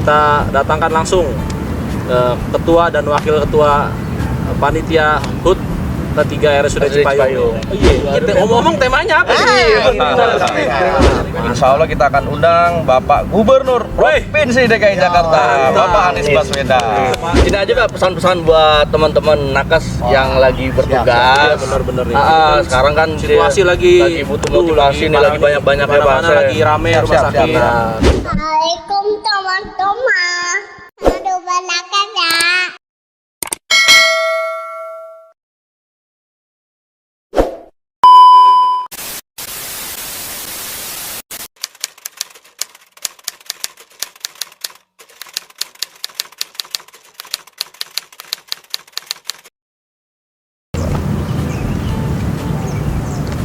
kita datangkan langsung ketua dan wakil ketua panitia HUT ketiga RSUD Cipayung. Kita ngomong temanya apa sih? Insya Allah kita akan undang Bapak Gubernur Provinsi DKI Jakarta, Bapak Anies Baswedan. Ini aja Pak pesan-pesan buat teman-teman nakes yang lagi bertugas. Bener-bener nih. Sekarang kan situasi lagi butuh motivasi nih, lagi banyak-banyak ya Pak. Lagi rame rumah sakit. Assalamualaikum teman-teman. Aduh banyak ya.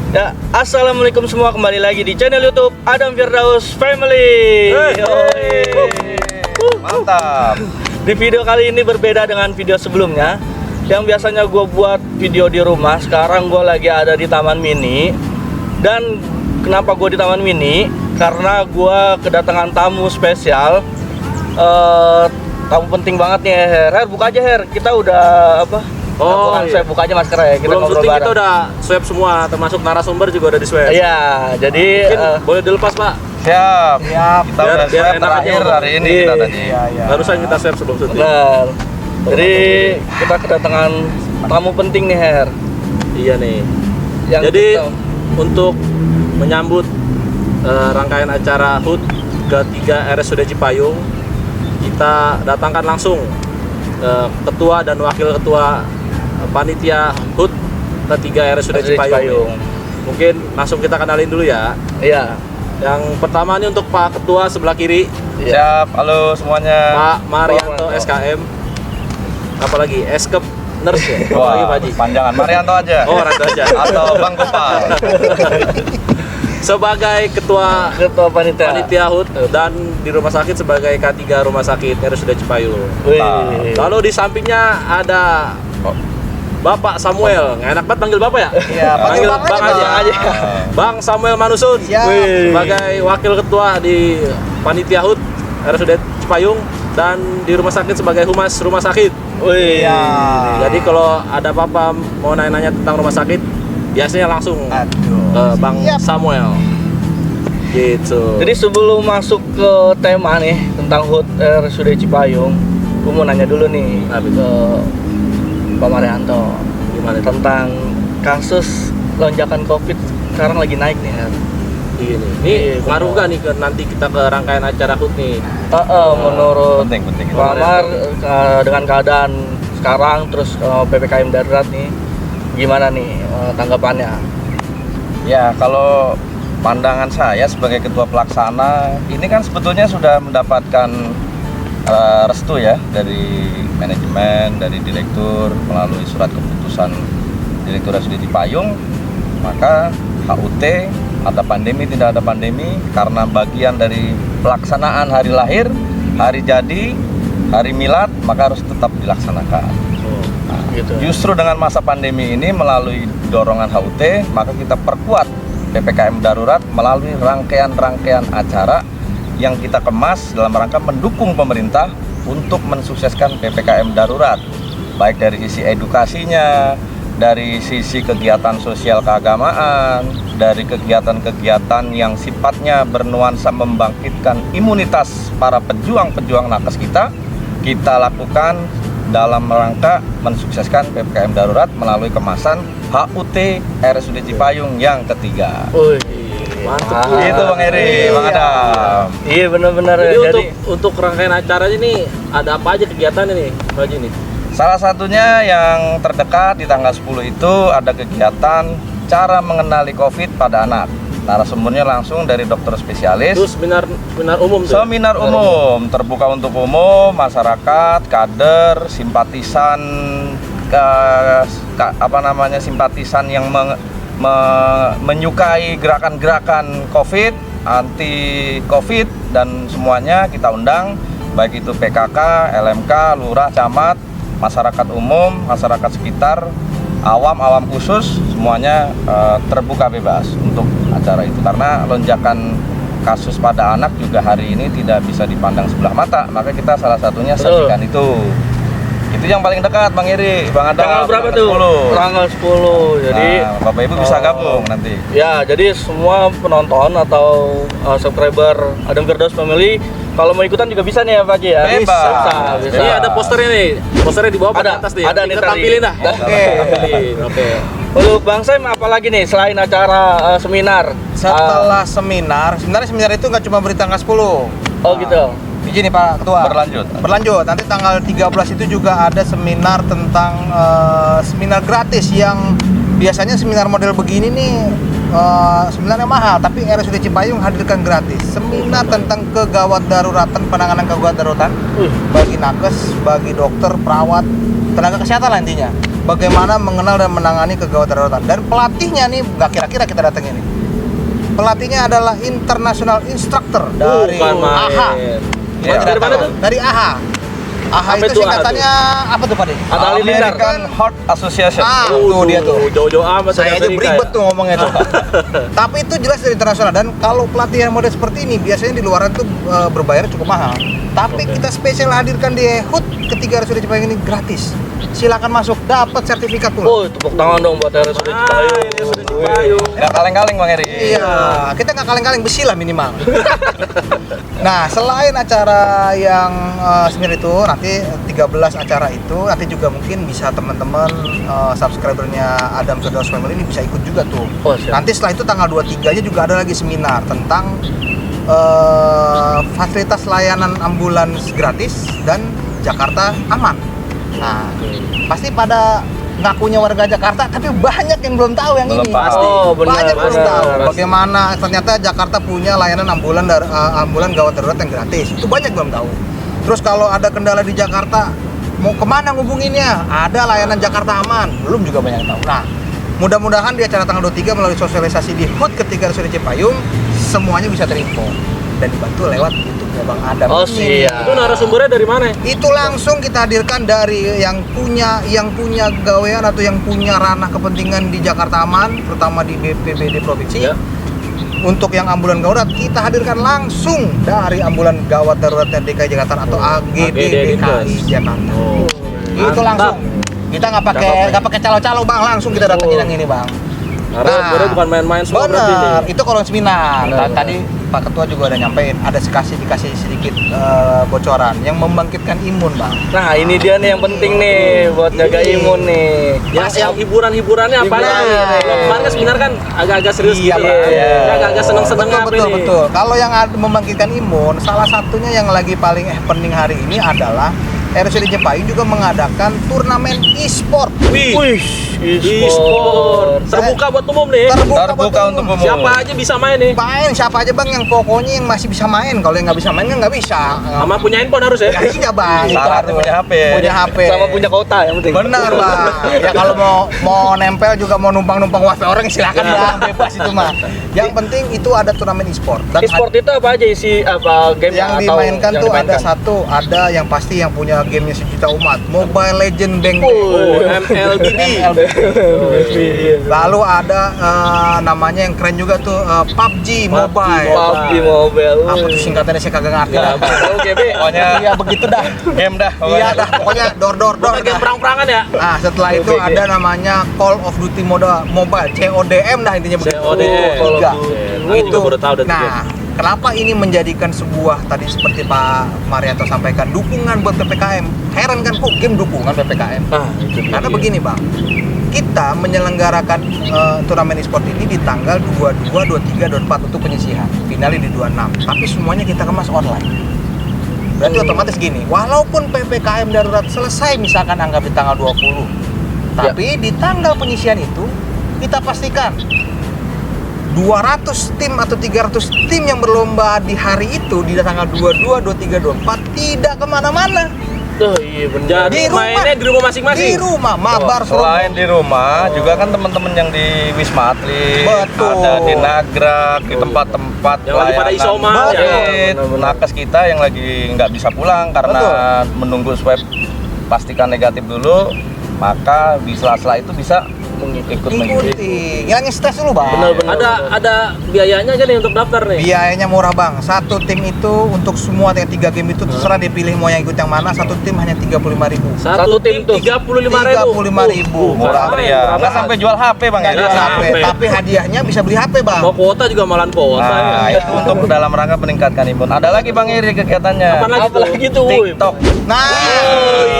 Ya, assalamualaikum semua, kembali lagi di channel YouTube Adam Firdaus Family. Mantap. Di video kali ini berbeda dengan video sebelumnya. Yang biasanya gue buat video di rumah, sekarang gue lagi ada di Taman Mini. Dan kenapa gue di Taman Mini? Karena gue kedatangan tamu spesial. Tamu penting banget nih, Her. Buka aja, Her. Kita udah apa? Saya buka aja masker ya. Belum syuting kita udah swab semua, termasuk narasumber juga udah di swab. Iya, jadi boleh dilepas Pak. Siap. Kita udah biar swab enak terakhir aja. hari ini kita tadi. Barusan kita swab sebelum syuting. benar. Jadi kita kedatangan tamu penting nih, Her. Iya nih. Yang Jadi kita- untuk menyambut rangkaian acara HUT ketiga RSUD Cipayung, kita datangkan langsung ketua dan wakil ketua panitia HUT ketiga RSUD Cipayung. Mungkin langsung kita kenalin dulu ya. Iya. Yang pertama ini untuk Pak Ketua sebelah kiri, Siap. Halo semuanya. Pak Marianto Mantap. SKM. Apalagi Eskep Nurse ya? Apalagi Wah, Pak Haji? panjangan Marianto aja. Oh, Ranto aja. Atau Bang Gopal. Sebagai ketua panitia HUT dan di rumah sakit sebagai K3 Rumah Sakit RSUD Cipayung. Wih. Lalu di sampingnya ada Bapak Samuel. Nggak enak banget panggil Bapak ya? Iya, Panggil Bang aja. Bang Samuel Manusun. Wih. Sebagai wakil ketua di panitia HUT RSUD Cipayung dan di rumah sakit sebagai humas rumah sakit. Wih. Jadi kalau ada apa-apa mau nanya-nanya tentang rumah sakit, biasanya langsung ke Bang Samuel. Gitu. Jadi sebelum masuk ke tema nih tentang HUT RSUD Cipayung, gue mau nanya dulu nih ke Pak Marianto Gimana? tentang kasus lonjakan COVID sekarang lagi naik nih, Her. Ini ngaruh gak nih ke nanti kita ke rangkaian acara HUT nih? Menurut Penting. Pak Mar, dengan keadaan sekarang terus PPKM darurat nih, gimana nih tanggapannya? Ya, kalau pandangan saya sebagai ketua pelaksana, ini kan sebetulnya sudah mendapatkan restu ya dari manajemen, dari direktur melalui surat keputusan Direktur RSUD Cipayung. Maka HUT ada pandemi tidak ada pandemi, karena bagian dari pelaksanaan hari lahir, hari jadi, hari milad, maka harus tetap dilaksanakan. Gitu. Justru dengan masa pandemi ini melalui dorongan HUT, maka kita perkuat PPKM darurat melalui rangkaian-rangkaian acara yang kita kemas dalam rangka mendukung pemerintah untuk mensukseskan PPKM darurat, baik dari sisi edukasinya, dari sisi kegiatan sosial keagamaan, dari kegiatan-kegiatan yang sifatnya bernuansa membangkitkan imunitas para pejuang-pejuang nakes kita lakukan dalam rangka mensukseskan PPKM darurat melalui kemasan HUT RSUD Cipayung yang ketiga. Wih. Mantap. Itu Bang Eri, Bang Adam. Iya benar-benar. Jadi untuk rangkaian acara ini ada apa aja kegiatan ini, Pak Haji nih? Salah satunya yang terdekat di tanggal 10 itu ada kegiatan cara mengenali COVID pada anak. Narasumbernya langsung dari dokter spesialis. Itu seminar umum tuh. Seminar umum terbuka untuk umum, masyarakat, kader, simpatisan simpatisan yang menyukai gerakan-gerakan COVID, anti COVID, dan semuanya kita undang, baik itu PKK, LMK, lurah, camat, masyarakat umum, masyarakat sekitar, awam khusus, semuanya terbuka bebas untuk acara itu, karena lonjakan kasus pada anak juga hari ini tidak bisa dipandang sebelah mata, maka kita salah satunya Betul. sajikan itu. Itu yang paling dekat Bang Eri, Bang Adam. Tanggal berapa tanggal tuh? 10. Tanggal 10. Jadi Nah, Bapak Ibu bisa gabung nanti. ya, jadi semua penonton atau subscriber Adam Firdaus Family kalau mau ikutan juga bisa nih ya Pak Haji ya. Bebas. Bisa. Ini ada posternya nih. Posternya di bawah apa Ada, di atas nih? ada nih Kita tadi. tampilin dah. Oke. Tampilin. Oke. Untuk Bang Sam apa lagi nih selain acara seminar? Setelah seminar, sebenarnya seminar itu nggak cuma beri tanggal 10. Oh gitu. Izin nih Pak Ketua. Berlanjut. Nanti tanggal 13 itu juga ada seminar tentang seminar gratis yang biasanya seminar model begini nih sebenarnya mahal, tapi RSUD Cipayung hadirkan gratis. Seminar tentang kegawat daruratan, penanganan kegawat daruratan bagi nakes, bagi dokter, perawat, tenaga kesehatan lah intinya. Bagaimana mengenal dan menangani kegawat daruratan. Dan pelatihnya nih nggak kira-kira kita datang ini. Pelatihnya adalah international instructor dari Bukan main. AHA. Iya. Dari mana tuh? Dari AHA. AHA Apa itu itu AHA singkatannya apa tuh Pak De? Ada Halilintar. American Heart Association. Tuh dia tuh. Jauh-jauh amat Saya dari aja Amerika beribet ya. tuh ngomongnya tuh. Tapi itu jelas dari internasional, dan kalau pelatihan model seperti ini biasanya di luaran tuh berbayar cukup mahal. Tapi kita spesial hadirkan di HUT ketiga RSUD Cipayung ini gratis. Silakan masuk, dapat sertifikat pula. Oh, tepuk tangan dong buat RSUD Cipayung. RSUD Cipayung. Nggak kaleng-kaleng Bang Eri. Iya, kita nggak kaleng-kaleng, besi lah minimal. Nah, selain acara yang seminar itu, nanti 13 acara itu, nanti juga mungkin bisa teman-teman subscribernya Adam Firdaus Family ini bisa ikut juga tuh. Oh, siap. Nanti setelah itu tanggal 23-nya juga ada lagi seminar tentang fasilitas layanan ambulans gratis dan Jakarta aman. Nah, pasti pada ngakunya warga Jakarta, tapi banyak yang belum tahu yang Belum ini. pasti. Oh, benar, Banyak belum benar. tahu Pasti. bagaimana ternyata Jakarta punya layanan ambulan gawat darurat yang gratis. Itu banyak belum tahu. Terus kalau ada kendala di Jakarta, mau kemana ngubunginnya? Ada layanan Jakarta Aman, belum juga banyak yang tahu. Nah, mudah-mudahan di acara tanggal 23 melalui sosialisasi di HUT ketiga RSUD Cipayung semuanya bisa terinfo dan dibantu lewat YouTube-nya Bang Adam. Oh, ini. siap. Itu narasumbernya dari mana? Itu langsung kita hadirkan dari yang punya gawean atau yang punya ranah kepentingan di Jakarta Aman, terutama di BPBD provinsi. Ya. Untuk yang ambulan gawat kita hadirkan langsung dari ambulan gawat darurat DKI Jakarta atau AGD DKI Jakarta. Oh. Itu langsung. Kita nggak pakai calo-calo Bang, langsung kita datengin yang ini Bang. Narasumbernya bukan main-main semua berarti bener, nih. itu kalau seminar. Benar, Tadi Pak Ketua juga ada nyampein, ada dikasih sedikit bocoran yang membangkitkan imun Bang. Nah, ini dia nih yang penting nih buat jaga imun nih. Yang hiburan-hiburannya apa nih? Hiburan. Kalau kemarin kan seminar kan agak-agak serius Iya, gitu. Bang. Ya, agak-agak seneng-seneng apa betul, ini? betul. Kalau yang membangkitkan imun, salah satunya yang lagi paling penting hari ini adalah RSUD Cipayung juga mengadakan turnamen e-sport. Wih, Wih, e-sport. Terbuka buat umum nih. Terbuka buat untuk umum. Siapa aja bisa main nih. Main siapa aja Bang, yang pokoknya yang masih bisa main. Kalau yang nggak bisa main kan nggak bisa. Sama punya handphone harus ya. Ya iya Bang. itu Syaratnya harus. punya HP. Punya HP. sama punya kota yang penting. Benar Bang. Ya kalau mau nempel juga mau numpang wifi orang silakan Ya. Bang, bebas itu mah. Yang penting itu ada turnamen e-sport. Dan E-sport itu apa aja isi apa game yang atau dimainkan yang tuh ada dimainkan? satu, ada yang pasti yang punya gamenya sejuta umat, Mobile Legend Bang Bang. Oh, MLBB. Lalu ada namanya yang keren juga tuh PUBG Mobile. PUBG Mobile. Apa tuh singkatannya saya kagak ngerti. Ya, Tahu GB. Pokoknya Iya begitu dah. game dah. Iya dah, pokoknya door Bukan game dah. perang-perangan ya? Nah, setelah itu BG. ada namanya Call of Duty Mobile, CODM dah intinya begitu. CODM. Tiga. Gue juga baru tahu dari Nah, kenapa ini menjadikan sebuah tadi seperti Pak Marianto sampaikan dukungan buat PPKM? Heran kan kok game dukungan PPKM? Ah, itu dia. Karena begini Bang, kita menyelenggarakan turnamen e-sport ini di tanggal 22, 23, 24 untuk penyisihan, finalnya di 26. Tapi semuanya kita kemas online. Berarti otomatis gini, walaupun PPKM darurat selesai misalkan anggap di tanggal 20, tapi di tanggal penyisihan itu kita pastikan 200 tim atau 300 tim yang berlomba di hari itu di tanggal 22, 23, 24 tidak kemana-mana. Oh iya benar. Jadi Di rumah. mainnya di rumah masing-masing. Di rumah, mabar Selain di rumah, juga kan teman-teman yang di Wisma Atlet, Betul. ada di Nagrak, di tempat-tempat Yang lagi pada isoman, COVID, ya. Benar-benar. nakes kita yang lagi nggak bisa pulang karena menunggu swab pastikan negatif dulu, maka di sela-sela itu bisa ikut mengikuti. Ikuti, ngilangin stres dulu bang. Benar-benar. Ada biayanya aja nih untuk daftar nih. Biayanya murah bang. Satu tim itu untuk semua yang 3 game itu terserah dipilih mau yang ikut yang mana. Satu tim hanya 35.000. Satu tim tuh 35.000. 35.000. Murah meriah. Nggak sampai jual HP bang ya? Nggak Nggak HP, sampai. tapi hadiahnya bisa beli HP bang. Mau kuota juga malahan kuota Nah, ya. itu untuk dalam rangka meningkatkan imun. Ada lagi Bang Iri kegiatannya. Kapan lagi tuh? Apalagi tuh, Wuy. TikTok. Nah,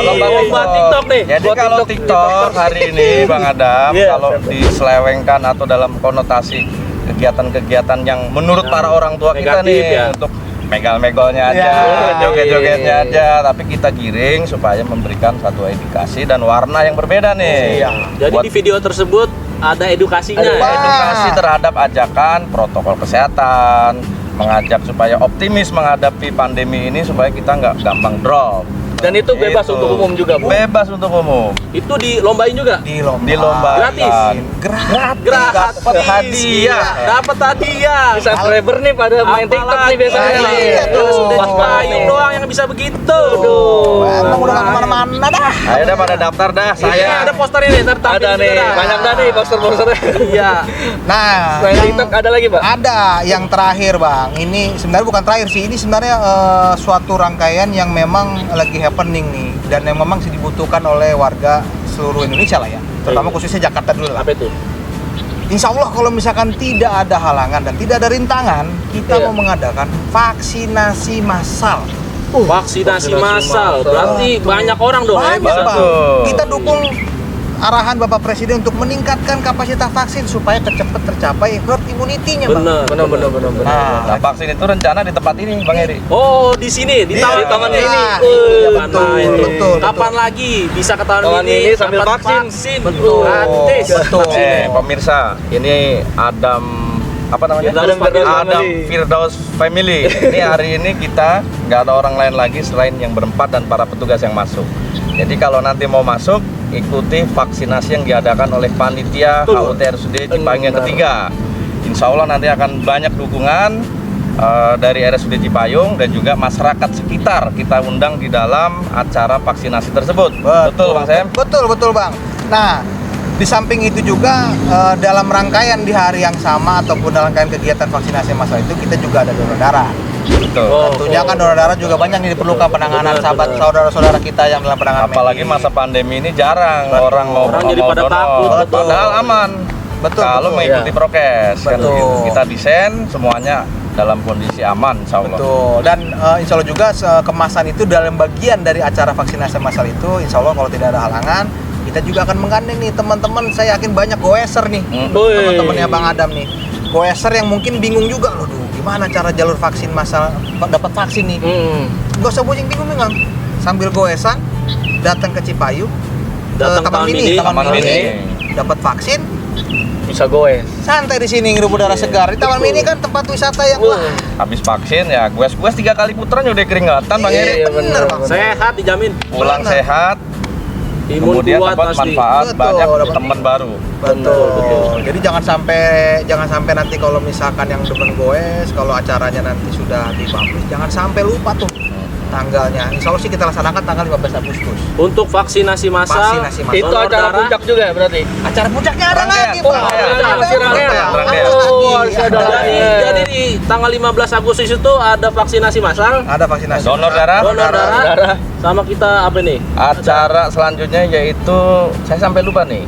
Lomba TikTok nih. Jadi Buat kalau TikTok, TikTok hari ini Bang Adam, Iya, kalau diselewengkan atau dalam konotasi kegiatan-kegiatan yang menurut para orang tua kita Negatif, nih ya. untuk megal-megalnya aja, Ya. joget-jogetnya aja, tapi kita giring supaya memberikan satu edukasi dan warna yang berbeda nih. Iya. Jadi Buat di video tersebut ada edukasinya. Ada ya. edukasi terhadap ajakan protokol kesehatan, mengajak supaya optimis menghadapi pandemi ini supaya kita nggak gampang drop. Dan itu bebas Gitu. untuk umum juga, Bu. Bebas untuk umum. Itu dilombain juga. Dilombakan. Gratis. Gratis. Dapat hadiah. Dapat hadiah. Subscriber nih pada main TikTok nih biasanya nih. Iya, tuh. Sudah Pas Cipayung banget. doang yang bisa begitu. Emang udah nggak kemana-mana dah. Ayo dah pada daftar dah. Saya Saya ada poster ini, ntar tampil Ada juga nih, dah. banyak dah nih poster-posternya. Iya. Nah, Selain yang TikTok ada lagi, Pak? ada yang terakhir bang. Ini sebenarnya bukan terakhir sih. Ini sebenarnya suatu rangkaian yang memang lagi happening nih dan yang memang sih dibutuhkan oleh warga seluruh Indonesia lah ya. Terutama khususnya Jakarta dulu lah. Apa itu? Insya Allah kalau misalkan tidak ada halangan dan tidak ada rintangan, kita Iya. mau mengadakan vaksinasi massal. Vaksinasi massal. Berarti banyak orang dong ya Banyak bisa bang. tuh. Kita dukung arahan Bapak Presiden untuk meningkatkan kapasitas vaksin supaya cepat tercapai herd immunity-nya bang. Bener. Nah, vaksin itu rencana di tempat ini Bang Eri. Oh, di sini, di Iya, taman ini. iya, Kapan betul, main? betul, Kapan lagi bisa ke taman Taman ini ini sambil dapat vaksin. Betul. Gratis. Betul. Pemirsa, ini Adam apa namanya? Adam Firdaus Family. Ini hari ini kita nggak ada orang lain lagi selain yang berempat dan para petugas yang masuk. Jadi kalau nanti mau masuk, ikuti vaksinasi yang diadakan oleh panitia Betul. HUT RSUD Cipayung yang ketiga. Insya Allah nanti akan banyak dukungan dari RSUD Cipayung dan juga masyarakat sekitar kita undang di dalam acara vaksinasi tersebut. Betul Bang Sam? Betul bang. Nah, di samping itu juga dalam rangkaian di hari yang sama ataupun dalam rangkaian kegiatan vaksinasi massal itu kita juga ada donor darah. Betul. Tentunya kan donor darah juga banyak nih diperlukan penanganan sahabat saudara-saudara kita yang dalam penanganan Apalagi medis. masa pandemi ini jarang Betul. orang mau Orang jadi pada donor. takut, betul. Padahal aman. Betul, Kalau betul. mengikuti prokes kan Betul. begitu. Kita desain semuanya dalam kondisi aman insya Allah. Betul. Dan insya Allah juga kemasan itu dalam bagian dari acara vaksinasi massal itu, insya Allah kalau tidak ada halangan, kita juga akan menggandeng nih teman-teman. Saya yakin banyak goeser nih, teman-temannya Bang Adam nih. Goeser yang mungkin bingung juga loh, duh, gimana cara jalur vaksin massal dapat vaksin nih? Gak usah bingung Bang. Sambil goesan, datang ke Cipayung, Datang Taman Taman Mini, Mini. Taman Mini. dapat vaksin, Bisa goes. santai di sini ngirup udara segar. Di Taman Mini kan tempat wisata yang wah, Habis vaksin ya gue 3 kali putaran udah keringatan Bang Eri. iya, bener Bang. Sehat dijamin. Pulang Benar. sehat, Imun kemudian kuat dapat pasti. manfaat Betul, banyak dapat- teman baru. Betul. Jadi jangan sampai nanti kalau misalkan yang demen goes, kalau acaranya nanti sudah dipublish, jangan sampai lupa tuh tanggalnya. Insya Allah sih kita laksanakan tanggal 15 Agustus. Untuk vaksinasi massal. Vaksinasi massal. Itu donor acara darah. puncak juga ya berarti? Acara puncaknya ada Rangkaian. lagi, Oh, Pak. rangkaian. Masih rangkaian. Rangkaian. Harusnya ada Jadi, lagi. jadi di tanggal 15 Agustus itu ada vaksinasi massal, Ada vaksinasi. Donor darah. donor darah, Darah. sama kita apa nih? Acara selanjutnya yaitu saya sampai lupa nih.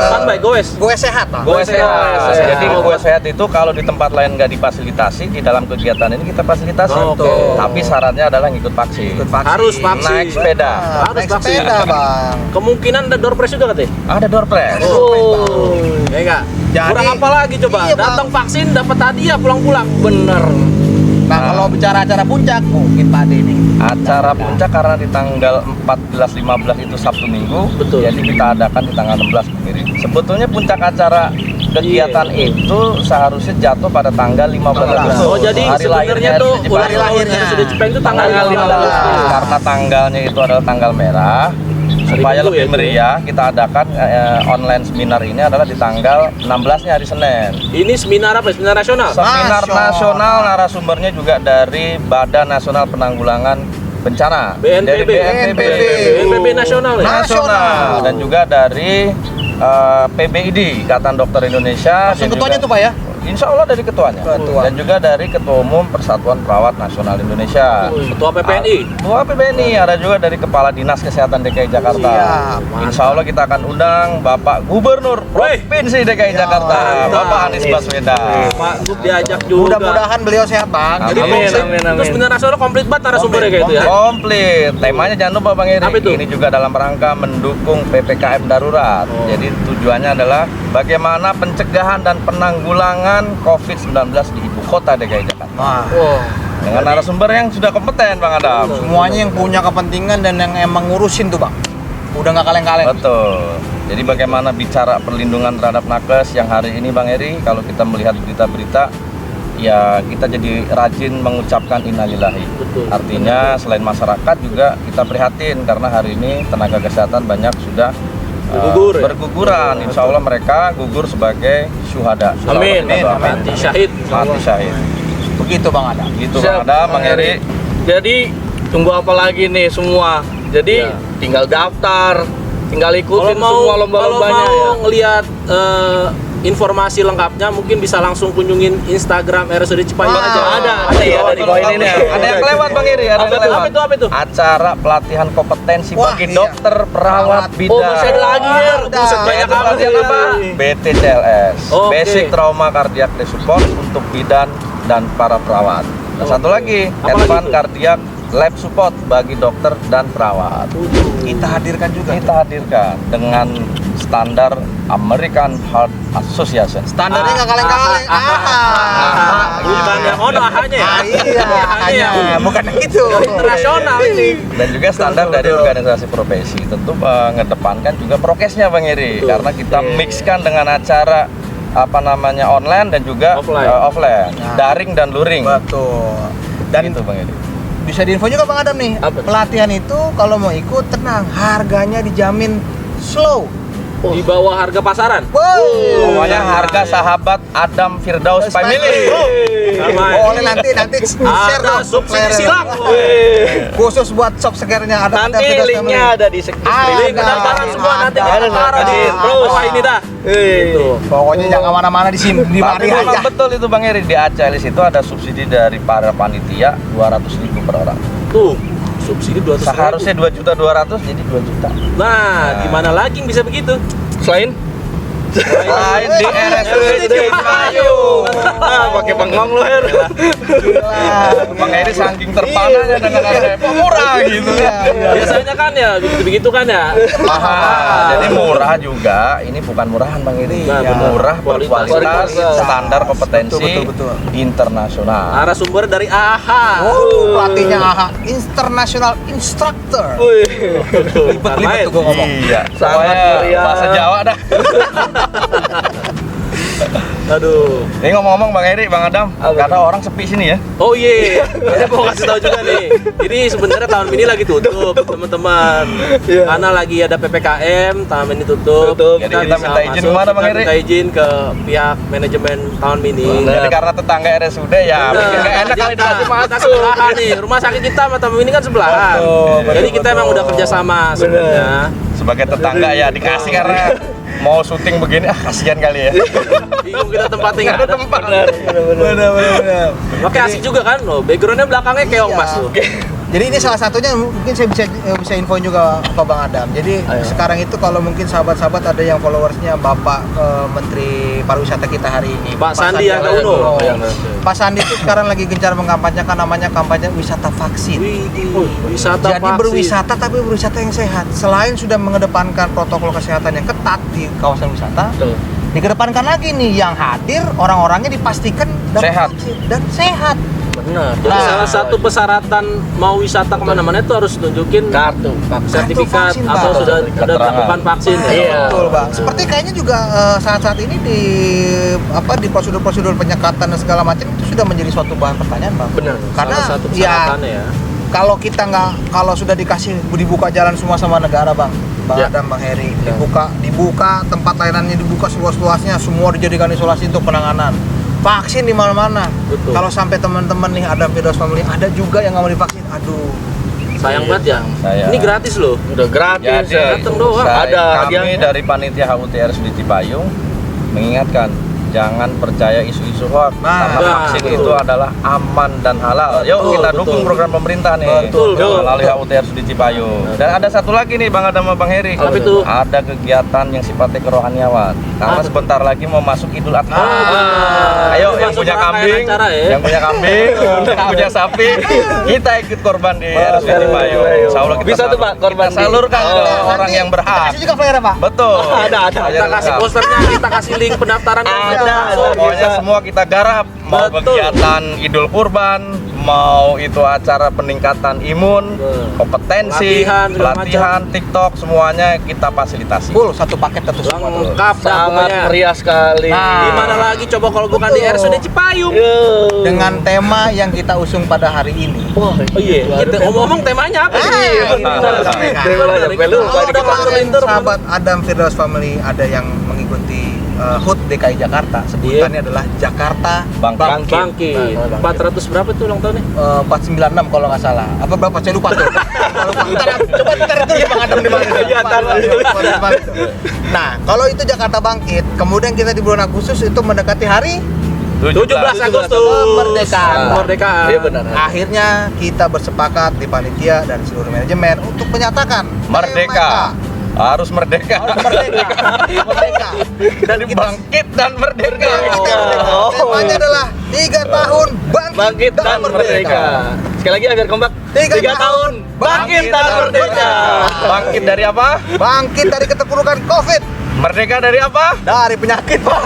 Standby goes. Goes sehat, Pak. Gue sehat. sehat. Jadi gue sehat itu kalau di tempat lain nggak difasilitasi, di dalam kegiatan ini kita fasilitasi. Oke. Tapi syaratnya adalah ngikut vaksin. Ikut vaksin. Harus vaksin. Naik sepeda. Nah, Harus naik vaksin. sepeda, Bang. Kemungkinan ada door prize juga katanya. Ada door prize. Oh, ya enggak? Jadi- Kurang apa lagi coba? Iya, Bang. Datang vaksin dapat hadiah pulang-pulang. Bener. Nah, kalau bicara acara puncak, mungkin Pak Ade nih. Acara puncak karena di tanggal 14-15 itu Sabtu Minggu. Betul. Jadi kita adakan di tanggal 16 sendiri. Sebetulnya puncak acara kegiatan itu seharusnya jatuh pada tanggal 15 Agustus. Oh, jadi Hari sebenarnya lahirnya tuh RSUD Cipayung. hari lahirnya. sudah Cipayung itu tanggal Tanggal 15. Karena tanggalnya itu adalah tanggal merah, supaya Minggu lebih ya itu? meriah kita adakan online seminar ini adalah di tanggal 16-nya hari Senin. Ini seminar apa? Seminar nasional. Seminar Nasional. nasional narasumbernya juga dari Badan Nasional Penanggulangan Bencana, BNPB. dari BNPB, BNPB nasional ya? nasional dan juga dari PBID, Ikatan Dokter Indonesia. Langsung dan ketuanya juga- tuh Pak ya? Insya Allah dari ketuanya. Ketua. Dan juga dari Ketua Umum Persatuan Perawat Nasional Indonesia. Ketua PPNI. Ketua PPNI, ada juga dari Kepala Dinas Kesehatan DKI Jakarta. Siap, Insya Allah kita akan undang Bapak Gubernur Provinsi DKI Jakarta, mantap. Bapak Anies Baswedan. Pak Gub diajak juga. Mudah-mudahan beliau sehat Bang. Jadi Amin, terus benar nasional komplit banget narasumbernya kayak itu ya. Komplit. Temanya jangan lupa Bang Eri. Apa itu? Ini juga dalam rangka mendukung PPKM darurat. Jadi tujuannya adalah bagaimana pencegahan dan penanggulangan COVID-19 di ibu kota DKI Jakarta. Nah, Dengan narasumber yang sudah kompeten Bang Adam. semuanya yang punya kepentingan dan yang emang ngurusin tuh Bang. Udah nggak kaleng-kaleng. Betul. Jadi bagaimana bicara perlindungan terhadap nakes yang hari ini Bang Eri, kalau kita melihat berita-berita, ya kita jadi rajin mengucapkan innalillahi. Betul. Artinya selain masyarakat juga kita prihatin karena hari ini tenaga kesehatan banyak sudah Bergugur ya? berguguran. Insya Allah mereka gugur sebagai syuhada. Amin. Kita doakan. Mati syahid. Mati syahid. Begitu Bang Adam. Gitu Siap, Bang Adam, Bang Eri. Jadi tunggu apa lagi nih semua? Jadi Ya. tinggal daftar, tinggal Kalau ikutin mau semua lomba-lombanya kalau mau ya. ngelihat informasi lengkapnya mungkin bisa langsung kunjungin Instagram RSUD Cipayung Wah, aja. ada di bawah ini nih. Ada yang kelewat Bang Eri, ada Apa yang itu? kelewat. Apa itu? Acara pelatihan kompetensi Wah, bagi iya. dokter, perawat, bidan. Oh, masih ada lagi ya. Ada. Buset, banyak Itu amat pelatihan ya. apa? BTCLS, Oke. Basic Trauma Cardiac Support untuk bidan dan para perawat. Dan satu lagi, Apa lagi Advanced tuh? Cardiac Lab Support bagi dokter dan perawat. Kita hadirkan juga. Kita hadirkan dengan standar American Heart Association. Standarnya nggak kaleng-kaleng. Bukan yang ono ahanya ya. Iya, Ahanya. hanya bukan itu. Internasional ini. Dan juga standar dari organisasi profesi tentu mengedepankan juga prokesnya Bang Eri, karena kita mixkan dengan acara online dan juga Offline. offline, Nah. daring dan luring. Betul. Dan Gitu Bang Eri. bisa diinfo juga Bang Adam nih. Apa? Pelatihan itu kalau mau ikut tenang, harganya dijamin slow. Di bawah harga pasaran. Pokoknya harga sahabat Adam Firdaus Family. Sama. Boleh nanti share Ada dong. subsidi Flare. silang. Khusus buat shop segernya ada. Nanti linknya ada di deskripsi. Link pendaftaran semua nanti kita taruh di bawah ini dah. Gitu. Pokoknya jangan kemana-mana di sini, di Tapi mari memang aja. betul itu Bang Eri, di ACLS itu ada subsidi dari para panitia 200.000 per orang. Tuh, subsidi 200. Seharusnya 2.200.000 jadi 2 juta. Nah, gimana lagi yang bisa begitu? Selain Lain di RSUD Cipayung. pakai bengong lu Her. Bang Eri saking terpananya dengan harga murah gitu. Biasanya kan ya begitu kan ya. Mahal. Jadi murah juga. Ini bukan murahan Bang Eri. Nah, Ya, benar. murah Kualitas. berkualitas, standar kompetensi Betul. internasional. Narasumber dari AHA. Oh, pelatihnya AHA, International Instructor. Ribet-ribet tuh gua ngomong. Iya. Sangat Pokoknya meriah. bahasa Jawa dah. Aduh. Ini ngomong-ngomong Bang Eri, Bang Adam, karena orang sepi sini ya. Oh iya, saya mau kasih tahu juga nih. Ini sebenarnya tahun ini lagi tutup, teman-teman. Karena lagi ada PPKM, tahun ini tutup. Jadi kita bisa minta izin masuk, kemana, Bang kita Eri? minta izin ke pihak manajemen tahun ini. Jadi karena tetangga RSUD ya, mungkin nggak enak kali kita, dikasih kita masuk. sebelahan nih, rumah sakit kita sama tahun ini kan sebelahan. Jadi kita emang udah kerjasama sebenarnya. Sebagai tetangga ya dikasih karena mau syuting begini, kasihan kali ya. Bingung kita tempatnya nggak ada tempat. Benar. Makanya asik juga kan, loh. Backgroundnya belakangnya keong mas tuh. Jadi ini salah satunya mungkin saya bisa infoin juga ke Bang Adam. Jadi sekarang itu kalau mungkin sahabat-sahabat ada yang followersnya Bapak Menteri Pariwisata kita hari ini, Pak Sandiaga Uno. Pak Sandi itu sekarang lagi gencar mengkampanyekan namanya kampanye wisata vaksin. Wisata Jadi vaksin. berwisata tapi berwisata yang sehat. Selain sudah mengedepankan protokol kesehatan yang ketat di kawasan wisata, dikedepankan lagi nih yang hadir orang-orangnya dipastikan dapat Sehat. vaksin dan sehat. Benar. Jadi Nah. salah satu persyaratan mau wisata kemana-mana itu harus tunjukin Kartu. sertifikat vaksin, atau Pak. sudah Keterangan. dilakukan vaksin. Iya. Betul, Bang. Seperti kayaknya juga saat-saat ini di prosedur-prosedur penyekatan dan segala macam itu sudah menjadi suatu bahan pertanyaan, Bang. Benar. Karena Salah satu ya persyaratannya ya. kalau sudah dikasih dibuka jalan semua sama negara, Bang Ya. Adam, Bang Heri, dibuka tempat layanannya dibuka seluas-luasnya, semua dijadikan isolasi untuk penanganan. Vaksin di mana-mana. Betul. Kalau sampai teman-teman nih ada Firdaus Family ada juga yang nggak mau divaksin, aduh, Sayang banget ya. Saya- Ini gratis loh. Udah gratis Jadi ya. datang doang. Ada kami hadiahnya. dari panitia HUT RSUD Cipayung mengingatkan jangan percaya isu-isu hoax Nah, karena vaksin betul. itu adalah aman dan halal. Yuk Betul, kita betul. dukung program pemerintah nih Betul, betul. melalui HUT RSUD Cipayung. Dan ada satu lagi nih Bang Adam sama Bang Heri. Apa itu? Ada kegiatan yang sifatnya kerohaniawan. Karena sebentar lagi mau masuk Idul Adha. Ayo yang Masuk punya rangkaian kambing, acara ya. yang punya kambing, yang punya sapi, kita ikut korban di RSUD Cipayung. Insya Allah kita Bisa tuh, Pak, korban kita salurkan di- ke Oh. orang yang Kita berhak. kasih juga flyer ya, Pak. Betul. Ada. Kita kasih posternya, kita kasih link pendaftaran. Ada. Pokoknya semua kita garap. Mau Betul. kegiatan Idul Kurban, mau itu acara peningkatan imun, Betul. kompetensi, Pelatihan, segala pelatihan, TikTok, semuanya kita fasilitasi. Full satu paket satu semua. Lengkap dah Sangat pokoknya. meriah sekali. Nah. Di mana lagi coba kalau bukan di RSUD Cipayung? Yo. Dengan tema yang kita usung pada hari ini. Wah, Oh iya, kita ngomong temanya apa sih? Ah, Kalau Udah kemarin pinter. sahabat Adam Firdaus Family ada yang mengikuti HUT DKI Jakarta, sebutannya adalah Jakarta Bangkit. Bangkit. 400 berapa tuh ulang tahunnya? 496 kalau nggak salah. Apa berapa? Saya lupa tuh. Coba ntar terus Bang Adam di mana? Iya, ntar. Nah, kalau itu Jakarta Bangkit, kemudian kita di bulan Agustus itu mendekati hari 17 Agustus. Kemerdekaan. Kemerdekaan. Iya benar. Akhirnya kita bersepakat di panitia dan seluruh manajemen untuk menyatakan Merdeka. Harus merdeka. Harus merdeka. Dari bangkit dan merdeka. Oh. Temanya adalah 3 tahun Bangkit dan merdeka. Sekali lagi agar kompak. 3 tahun bangkit dan merdeka. Bangkit dari apa? Bangkit dari keterpurukan COVID, Merdeka dari apa? dari penyakit, Pak.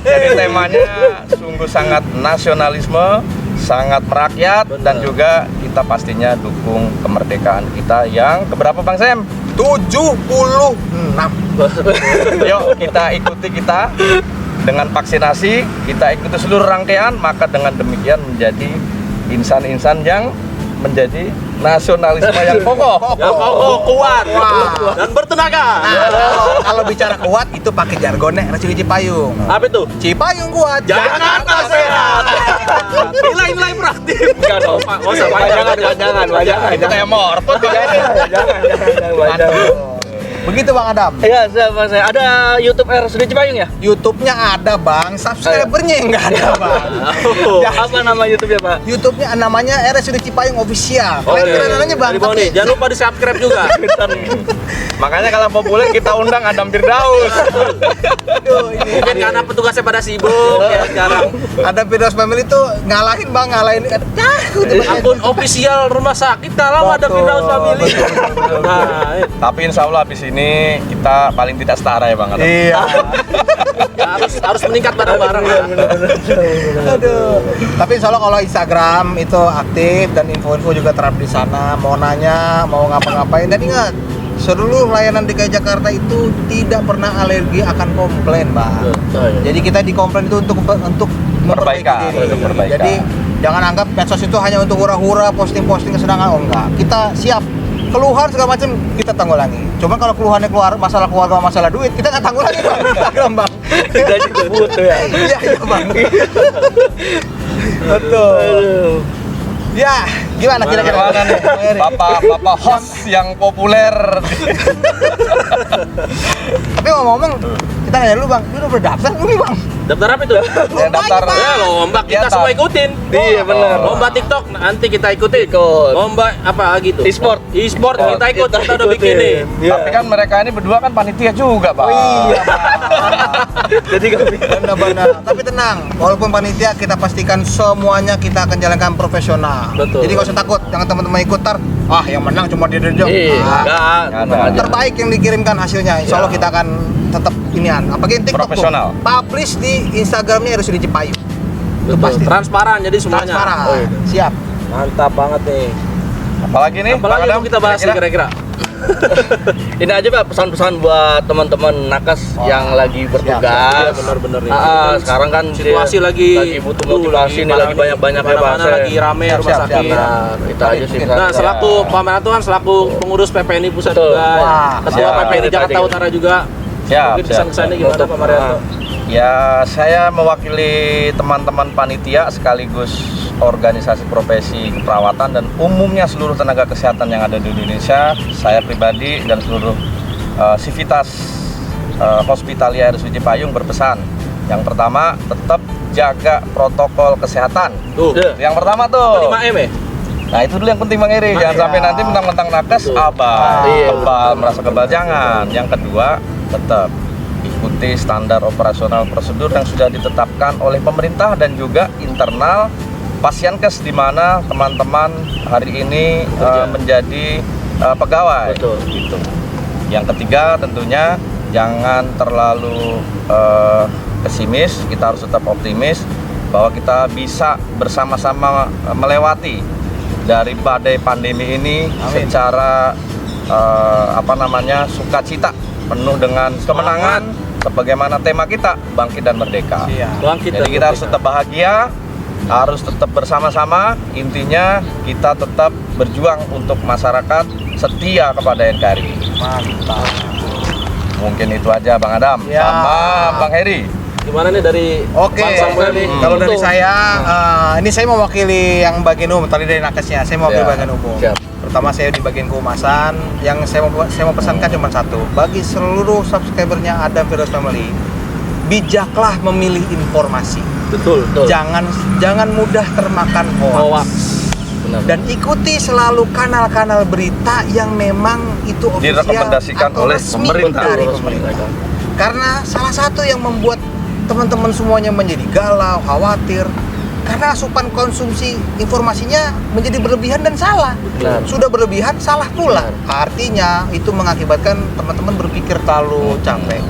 Jadi temanya sungguh sangat nasionalisme, sangat merakyat, dan juga kita pastinya dukung kemerdekaan kita yang keberapa Bang Sam? 76. Yuk kita ikuti kita dengan vaksinasi, kita ikuti seluruh rangkaian, maka dengan demikian menjadi insan-insan yang menjadi nasionalisme yang kokoh. Yang kokoh, kuat, Wah. dan bertenaga. Nah, kalau bicara kuat itu pakai jargonnya RSUD Cipayung. Apa itu? Cipayung kuat, Jakarta sehat. Nilai-nilai praktis. Enggak dong, Pak. Oh, jangan. Itu kayak morpot juga. Aduh. Begitu Bang Adam. Ya, saya ada YouTube RSUD Cipayung ya? YouTube-nya ada Bang, subscribernya yang nggak ada Bang. Oh. Apa nama YouTube-nya, Pak? YouTube-nya namanya RSUD Cipayung Official. Kalian kira namanya Bang? Dari bawah nih. Jangan lupa di subscribe juga. Makanya kalau populer kita undang Adam Firdaus. Aduh, ini Mungkin karena petugasnya pada sibuk ya sekarang. ada Firdaus Family tuh ngalahin Bang, ngalahin. Akun official rumah sakit kalau ada Betul, Firdaus Family. betul. Nah, Tapi insya Allah habis ini kita paling tidak setara ya Bang Adam. Iya. harus meningkat bareng-bareng. Aduh. Tapi insya Allah kalau Instagram itu aktif dan info-info juga terupdate di sana. Mau nanya, mau ngapa-ngapain. Dan ingat, seluruh layanan DKI Jakarta itu tidak pernah alergi akan komplain, Bang. Jadi kita dikomplain itu untuk memperbaiki Perbaikan, diri. untuk perbaikan. Jadi jangan anggap medsos itu hanya untuk hura-hura, posting-posting kesenangan. Oh enggak. Kita siap. Keluhan segala macam kita tanggulangi. Cuma kalau keluhannya keluar masalah keluarga, masalah duit, kita nggak tanggulangi Bang. Instagram Bang. Kita juga butuh ya. Iya iya Bang. Betul. Ya, gimana kira-kira? Gimana nih? Bapak host yang populer. Tapi ngomong-ngomong, kita nanya dulu Bang, lu udah berdaftar belum nih Bang? Daftar apa itu? Ya, daftar. Ya lomba kita Kegiatan. semua ikutin. Iya, benar. Lomba TikTok nanti kita ikutin. Ikut. Lomba apa lagi tuh? E-sport. E-sport kita ikut. Kita udah bikin nih. Tapi kan mereka ini berdua kan panitia juga, Pak. Oh iya Bang. Jadi Benar-benar. Tapi tenang, walaupun panitia kita pastikan semuanya kita akan jalankan profesional. Betul. Jadi nggak usah takut, jangan teman-teman ikut yang menang cuma dia Derjo. Iya, Nggak ada. Terbaik yang dikirimkan hasilnya, insya Allah kita akan tetap inian. Apalagi TikTok Profesional. tuh, publish di Instagramnya RSUD Cipayung. Itu Betul. pasti. Transparan jadi semuanya. Transparan. Oh, iya. Siap. Mantap banget nih. Apalagi nih? Apalagi Bang Adam? yang kita bahas nih kira-kira? ini aja Pak pesan-pesan buat teman-teman nakes yang lagi bertugas. Iya benar-benar nih. Sekarang kan Situasi dia lagi butuh motivasi nih, lagi banyak-banyaknya mana lagi rame Siap, rumah siap, sakit. siap. Nah, itu aja sih. Nah, selaku Pak Manato kan selaku pengurus PPNI pusat Betul. juga, Wah, ketua siap. PPNI Jakarta Utara juga. Siap, Mungkin siap. kesan-kesannya gimana Pak Marianto? Ya, saya mewakili teman-teman panitia sekaligus organisasi profesi keperawatan dan umumnya seluruh tenaga kesehatan yang ada di Indonesia, saya pribadi dan seluruh Sivitas Hospitalia RSUD Cipayung berpesan. Yang pertama, tetap jaga protokol kesehatan. Tuh. Yang pertama tuh. 5M ya? Nah itu dulu yang penting Bang Heri, jangan Iya. sampai nanti mentang-mentang nakes, Betul. abal, Iya, kebal, merasa kebal, jangan. Yang kedua, tetap ikuti standar operasional prosedur yang sudah ditetapkan oleh pemerintah dan juga internal Pasienkes, di mana teman-teman hari ini menjadi pegawai. Betul. Gitu. Yang ketiga tentunya jangan terlalu pesimis, kita harus tetap optimis bahwa kita bisa bersama-sama melewati dari badai pandemi ini Amin. secara sukacita, penuh dengan kemenangan, sebagaimana tema kita bangkit dan merdeka. Iya. Bangkit Jadi dan kita harus merdeka. tetap bahagia, harus tetap bersama-sama. Intinya kita tetap berjuang untuk masyarakat, setia kepada NKRI. Mantap. Mungkin itu aja Bang Adam, Ya. sama Bang Heri. Gimana nih dari Oke, Bang Samuel nih? kalau dari Untuk- saya, ini saya mewakili yang bagian umum. Tadi dari nakesnya, saya mewakili Ya. bagian umum. Siap. Terutama saya di bagian kehumasan. Yang saya mau pesankan cuma satu, bagi seluruh subscribernya Adam Firdaus Family, bijaklah memilih informasi. Betul. Jangan mudah termakan hoax. Hoax. Benar. Dan ikuti selalu kanal-kanal berita yang memang itu official Direkomendasikan atau oleh resmi pemerintah. dari pemerintah. Karena salah satu yang membuat teman-teman semuanya menjadi galau, khawatir, karena asupan konsumsi informasinya menjadi berlebihan dan salah. Benar. Sudah berlebihan, salah pula. Artinya itu mengakibatkan teman-teman berpikir terlalu capek.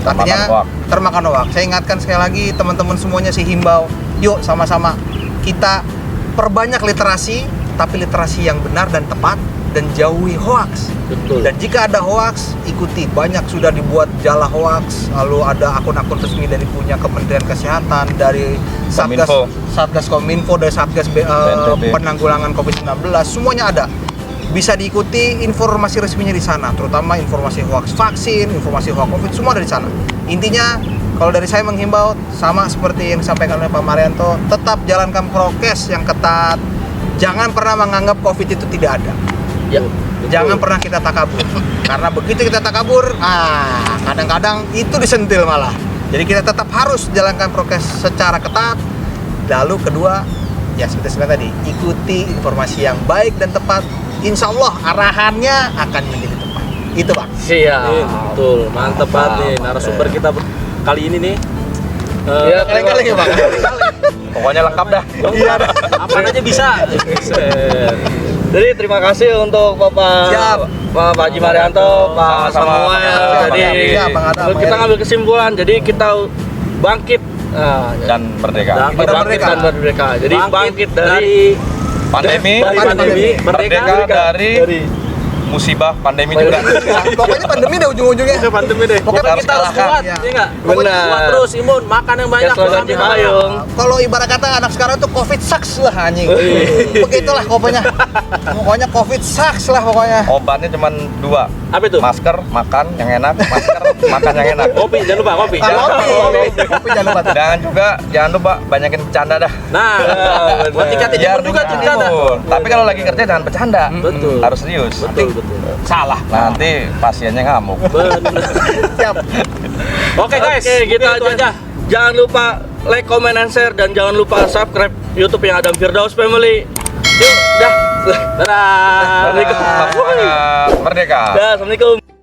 Artinya termakan hoax. Saya ingatkan sekali lagi teman-teman semuanya, saya himbau, yuk sama-sama kita perbanyak literasi, tapi literasi yang benar dan tepat, dan jauhi hoax. Betul. Dan jika ada hoax, ikuti. Banyak sudah dibuat jala hoax, lalu ada akun-akun resmi dari punya Kementerian Kesehatan, dari Satgas Kominfo, dari Satgas BNPB. penanggulangan COVID-19, semuanya ada. Bisa diikuti informasi resminya di sana, terutama informasi hoax vaksin, informasi hoax COVID, semua ada di sana. Intinya, kalau dari saya menghimbau, sama seperti yang disampaikan oleh Pak Marianto, tetap jalankan prokes yang ketat. Jangan pernah menganggap COVID itu tidak ada. Ya. Jangan pernah kita takabur, karena begitu kita takabur, kadang-kadang itu disentil malah. Jadi kita tetap harus jalankan prokes secara ketat. Lalu kedua, ya seperti saya tadi, ikuti informasi yang baik dan tepat. Insya Allah arahannya akan menjadi tepat. Itu Pak. Siap. Betul. Mantep banget nih narasumber kita kali ini nih. Ya, Kali-kali ya Pak. Pokoknya lengkap dah. Iya. Apa aja bisa. Jadi terima kasih untuk Bapak Siap. Pak Haji Marianto, Pak Sama-sama, Samuel. Bang Jadi Siap, Bang Adam, kita Bang ngambil kesimpulan. Jadi kita bangkit Dan merdeka. Dan bangkit dan merdeka. Jadi bangkit dari Pandemi, dari pandemi, merdeka dari musibah pandemi juga. Pokoknya pandemi deh ujung-ujungnya. Itu pandemi deh. Pokoknya Harus kita harus kalahkan. kuat, Iya. ya enggak? Benar. Pokoknya kuat terus, imun, makan yang banyak, Ya, slogan makan yang Cipayung. Kalau ibarat kata anak sekarang tuh COVID sucks lah anjing. Begitulah pokoknya. Pokoknya COVID sucks lah pokoknya. Obatnya cuma 2. Apa itu? Masker, makan yang enak, masker, makan yang enak. Kopi, jangan lupa kopi. Kopi jangan lupa. Dan juga jangan lupa banyakin bercanda dah. Nah, buat tingkatin Biar imun juga tingkat cerita. imun. Tapi kalau lagi kerja jangan bercanda. Betul. Harus serius. Betul, betul. Salah. Nanti pasiennya ngamuk. Benar. Siap. Oke guys, Oke, kita itu aja. Jangan lupa like, comment, and share, dan jangan lupa subscribe YouTube yang Adam Firdaus Family. Yuk, dah. Dadah. Semangat merdeka. Dah, assalamualaikum.